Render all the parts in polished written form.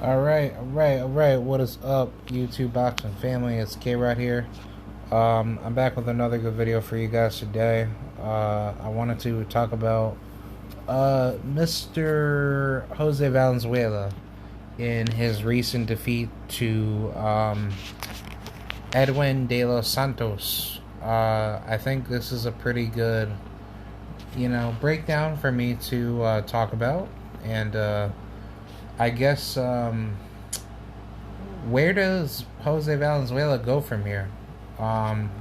Alright. What is up, YouTube boxing family? It's K right here. I'm back with another good video for you guys today. I wanted to talk about Mr. Jose Valenzuela in his recent defeat to Edwin de los Santos. I think this is a pretty good, breakdown for me to talk about. And I guess where does Jose Valenzuela go from here? Um,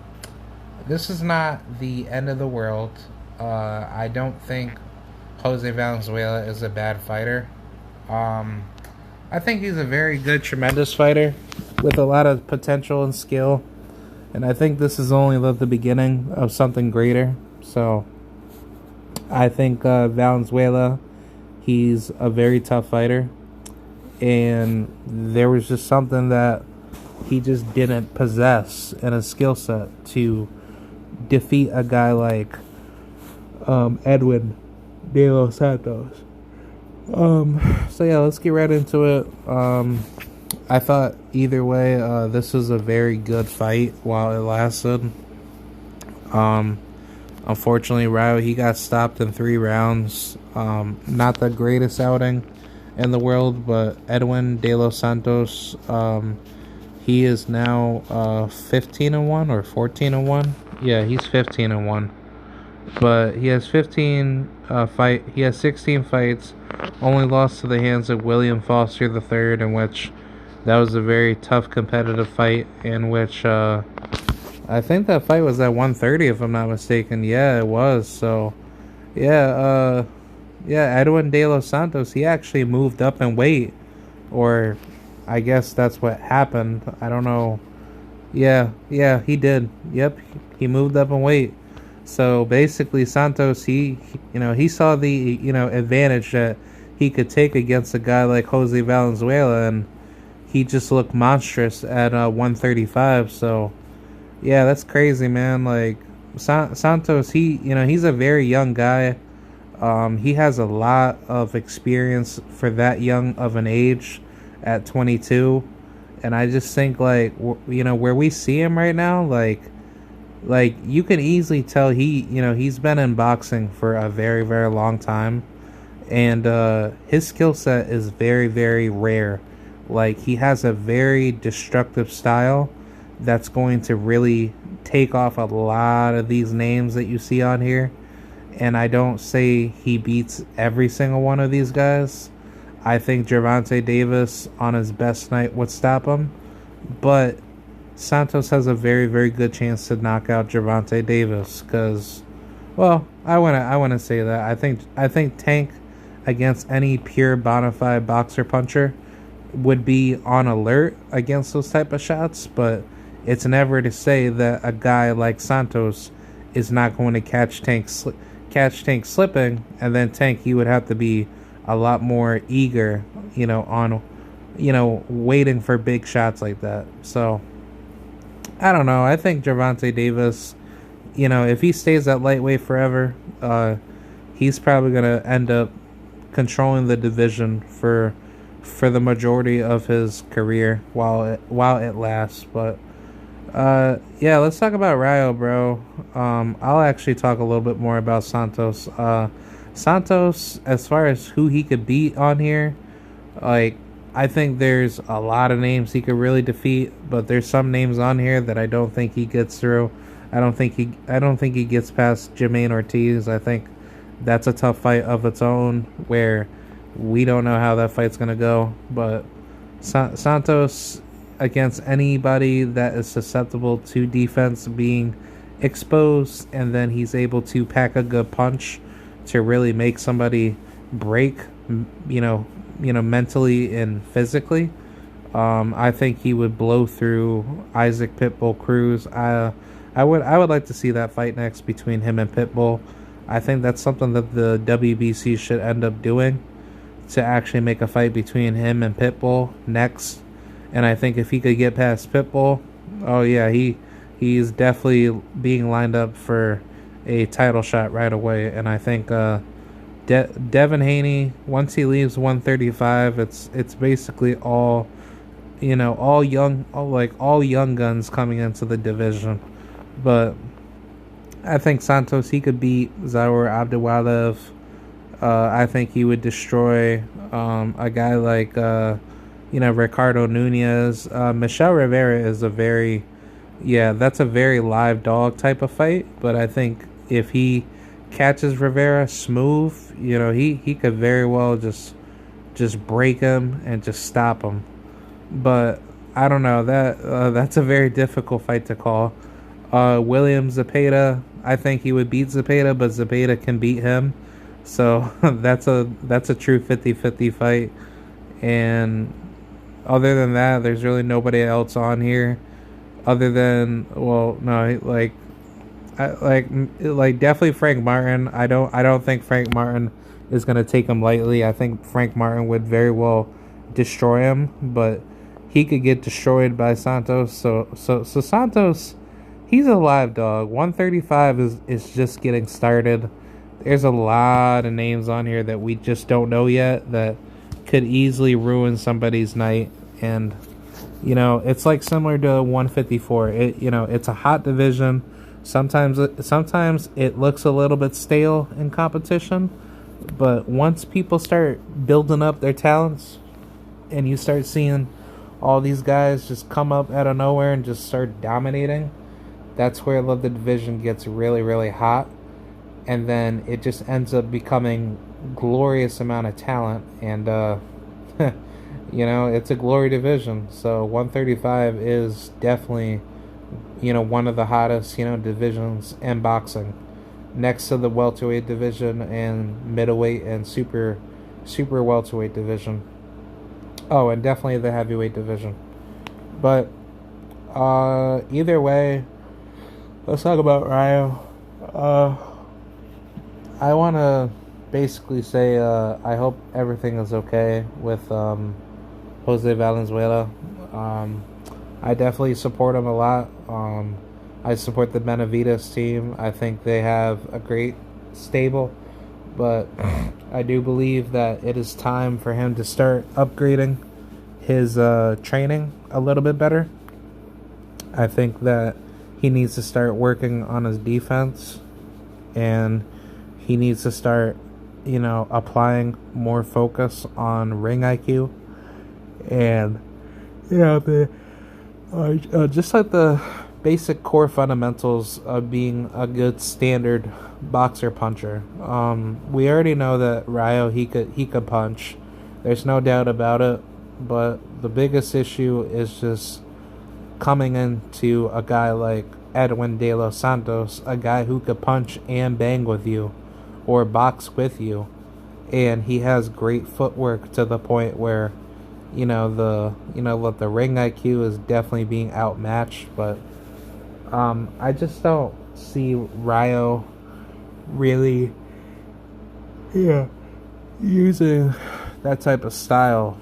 this is not the end of the world. I don't think Jose Valenzuela is a bad fighter. Um, I think he's a very good, tremendous fighter with a lot of potential and skill. And I think this is only the beginning of something greater. So I think Valenzuela, he's a very tough fighter. And there was just something that he just didn't possess in a skill set to defeat a guy like Edwin de los Santos. So yeah, let's get right into it. I thought either way, this was a very good fight while it lasted. Unfortunately, Ryo, he got stopped in 3 rounds. Not the greatest outing in the world, but Edwin de los Santos, he is now 15-1 or 14-1. Yeah, he's 15-1. But he has 16 fights, only lost to the hands of William Foster III, in which that was a very tough competitive fight, in which I think that fight was at 130 if I'm not mistaken. Yeah, it was. So yeah, Edwin de los Santos, he actually moved up in weight, or I guess that's what happened. I don't know. Yeah, he did. Yep, he moved up in weight. So basically, Santos, he saw the advantage that he could take against a guy like Jose Valenzuela, and he just looked monstrous at 135. So yeah, that's crazy, man. Like Santos, he's a very young guy. He has a lot of experience for that young of an age at 22. And I just think, like, where we see him right now, like you can easily tell he's been in boxing for a very, very long time. And his skill set is very, very rare. Like, he has a very destructive style that's going to really take off a lot of these names that you see on here. And I don't say he beats every single one of these guys. I think Gervonta Davis on his best night would stop him. But Santos has a very, very good chance to knock out Gervonta Davis. Because, well, I wanna say that. I think Tank against any pure bona fide boxer puncher would be on alert against those type of shots. But it's never to say that a guy like Santos is not going to catch Tank slipping, and then Tank, he would have to be a lot more eager, on waiting for big shots like that. So I don't know. I think Gervonta Davis, if he stays at lightweight forever, he's probably gonna end up controlling the division for the majority of his career while it lasts. But yeah, let's talk about Ryo, bro. I'll actually talk a little bit more about Santos. Santos, as far as who he could beat on here, like, I think there's a lot of names he could really defeat, but there's some names on here that I don't think he gets through. I don't think he gets past Jermaine Ortiz. I think that's a tough fight of its own, where we don't know how that fight's gonna go. But Santos, against anybody that is susceptible to defense being exposed, and then he's able to pack a good punch to really make somebody break, mentally and physically. I think he would blow through Isaac Pitbull Cruz. I would like to see that fight next between him and Pitbull. I think that's something that the WBC should end up doing, to actually make a fight between him and Pitbull next. And I think if he could get past Pitbull, oh yeah, he's definitely being lined up for a title shot right away. And I think Devin Haney, once he leaves 135, it's basically all, all young guns coming into the division. But I think Santos, he could beat Zaur Abdulwalev. I think he would destroy a guy like Ricardo Nunez. Michel Rivera is that's a very live dog type of fight. But I think if he catches Rivera smooth, he could very well just break him and just stop him. But I don't know, that's a very difficult fight to call. William Zepeda, I think he would beat Zepeda, but Zepeda can beat him. So that's a true 50-50 fight. And other than that, there's really nobody else on here other than, well, no, like definitely Frank Martin. I don't think Frank Martin is going to take him lightly. I think Frank Martin would very well destroy him, but he could get destroyed by Santos. So Santos, he's a live dog. 135 is just getting started. There's a lot of names on here that we just don't know yet that could easily ruin somebody's night. And it's like similar to 154. It's a hot division. Sometimes it looks a little bit stale in competition, but once people start building up their talents and you start seeing all these guys just come up out of nowhere and just start dominating, that's where the division gets really, really hot. And then it just ends up becoming glorious amount of talent. And, it's a glory division. So 135 is definitely, one of the hottest, divisions in boxing. Next to the welterweight division and middleweight and super welterweight division. Oh, and definitely the heavyweight division. But either way, let's talk about Rayo. I want to basically say I hope everything is okay with Jose Valenzuela. I definitely support him a lot. I support the Benavides team. I think they have a great stable. But I do believe that it is time for him to start upgrading his training a little bit better. I think that he needs to start working on his defense. And he needs to start, applying more focus on ring IQ. And, just like the basic core fundamentals of being a good standard boxer puncher. We already know that Rayo, he could punch. There's no doubt about it. But the biggest issue is just coming into a guy like Edwin De Los Santos, a guy who could punch and bang with you or box with you, and he has great footwork to the point where the ring IQ is definitely being outmatched. But I just don't see Rayo really using that type of style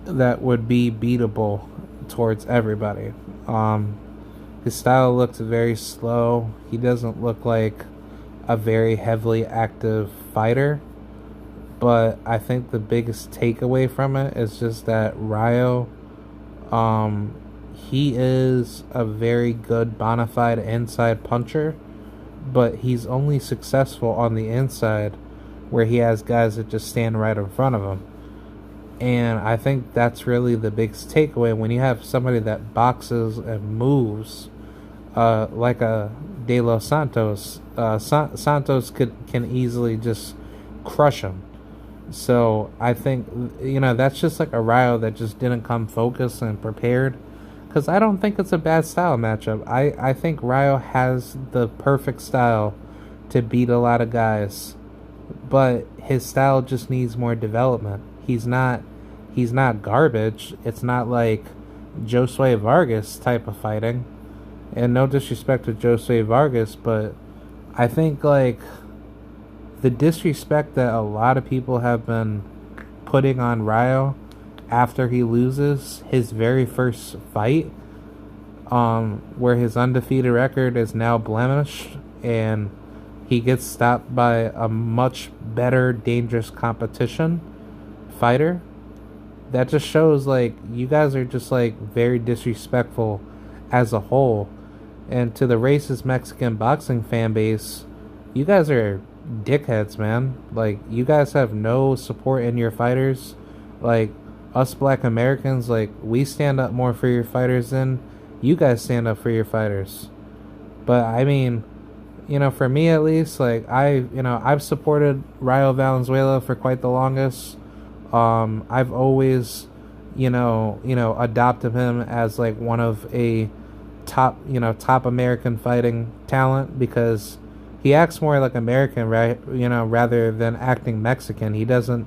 that would be beatable towards everybody. His style looks very slow. He doesn't look like a very heavily active fighter. But I think the biggest takeaway from it is just that Rayo, he is a very good bona fide inside puncher, but he's only successful on the inside where he has guys that just stand right in front of him. And I think that's really the biggest takeaway when you have somebody that boxes and moves like a De Los Santos. Santos can easily just crush him. So I think, that's just like a Rayo that just didn't come focused and prepared. Because I don't think it's a bad style matchup. I think Rayo has the perfect style to beat a lot of guys. But his style just needs more development. He's not garbage. It's not like Josue Vargas type of fighting. And no disrespect to Josue Vargas, but I think like the disrespect that a lot of people have been putting on Rayo after he loses his very first fight, where his undefeated record is now blemished, and he gets stopped by a much better, dangerous competition fighter. That just shows like you guys are just like very disrespectful as a whole. And to the racist Mexican boxing fan base, you guys are dickheads, man. Like, you guys have no support in your fighters. Like, us black Americans, like, we stand up more for your fighters than you guys stand up for your fighters. But, I mean, for me at least, like, I've supported Rayo Valenzuela for quite the longest. I've always, adopted him as, like, one of a top American fighting talent, because he acts more like American, right? Rather than acting Mexican. He doesn't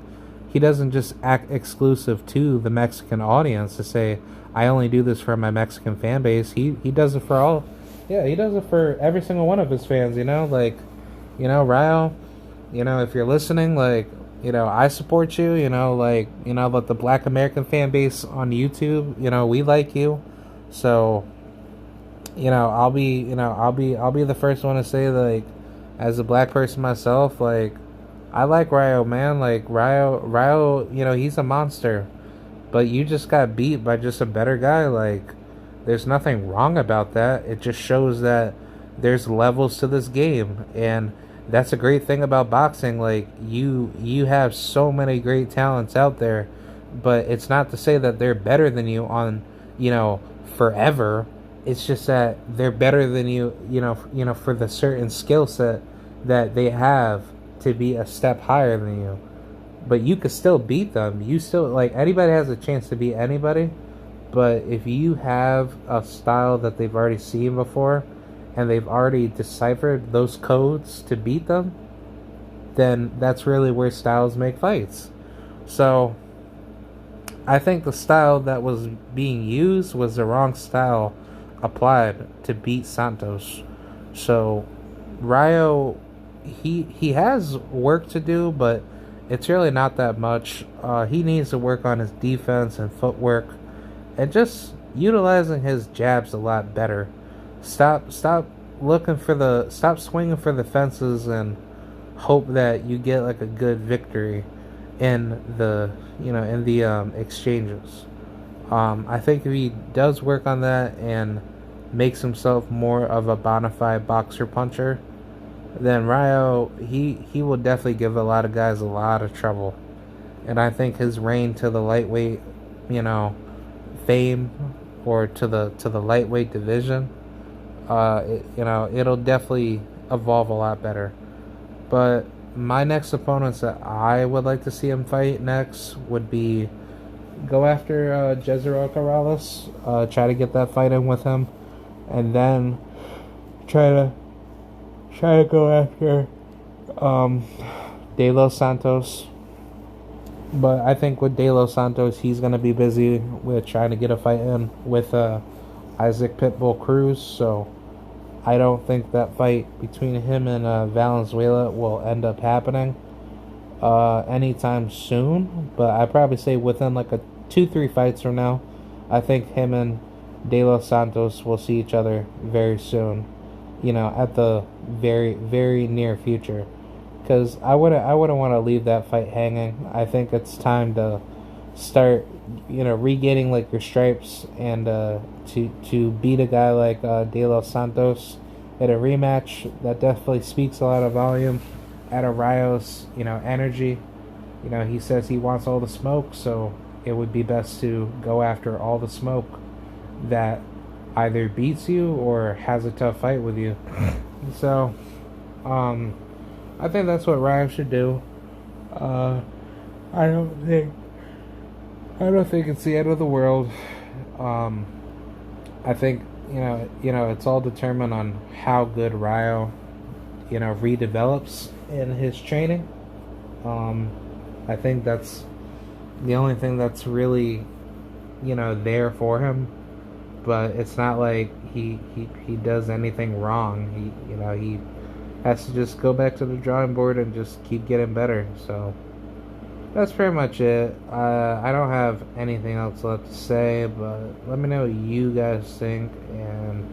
just act exclusive to the Mexican audience to say, I only do this for my Mexican fan base. He does it for all. Yeah, he does it for every single one of his fans, like, Rayo, if you're listening, like, I support you, but the black American fan base on YouTube, we like you. So, I'll be the first one to say, like, as a black person myself, like, I like Rayo, man. Like, Rayo, he's a monster, but you just got beat by just a better guy. Like, there's nothing wrong about that. It just shows that there's levels to this game, and that's a great thing about boxing. Like, you have so many great talents out there, but it's not to say that they're better than you on, forever. It's just that they're better than you, for the certain skill set that they have to be a step higher than you. But you could still beat them. You still, like, anybody has a chance to beat anybody. But if you have a style that they've already seen before, and they've already deciphered those codes to beat them, then that's really where styles make fights. So, I think the style that was being used was the wrong style applied to beat Santos. So Rayo, he has work to do, but it's really not that much. He needs to work on his defense and footwork, and just utilizing his jabs a lot better. Stop swinging for the fences and hope that you get like a good victory in the exchanges. I think if he does work on that and makes himself more of a bona fide boxer puncher, then Rayo, he will definitely give a lot of guys a lot of trouble. And I think his reign to the lightweight, fame, or to the lightweight division, it'll definitely evolve a lot better. But my next opponents that I would like to see him fight next would be go after Jezreel Corrales, try to get that fight in with him, and then try to go after De Los Santos. But I think with De Los Santos, he's going to be busy with trying to get a fight in with Isaac Pitbull Cruz, so I don't think that fight between him and Valenzuela will end up happening anytime soon. But I'd probably say within like 2-3 fights from now, I think him and De Los Santos will see each other very soon, at the very, very near future. Because I wouldn't want to leave that fight hanging. I think it's time to start, regaining like your stripes, and to beat a guy like De Los Santos at a rematch. That definitely speaks a lot of volume out of Rayo's, energy. He says he wants all the smoke, so it would be best to go after all the smoke that either beats you or has a tough fight with you. So, I think that's what Rayo should do. I don't think it's the end of the world. I think it's all determined on how good Rayo redevelops in his training. I think that's the only thing that's really there for him. But it's not like he does anything wrong. He has to just go back to the drawing board and just keep getting better. So that's pretty much it. I don't have anything else left to say, but let me know what you guys think. And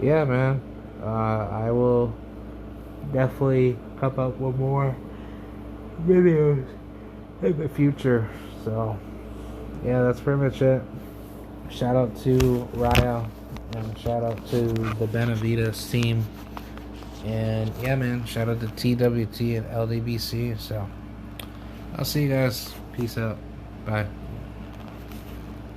yeah, man, I will definitely come up with more videos in the future. So yeah, that's pretty much it. Shout out to Raya and shout out to the Benavides team. And yeah, man, shout out to TWT and LDBC. So I'll see you guys. Peace out. Bye.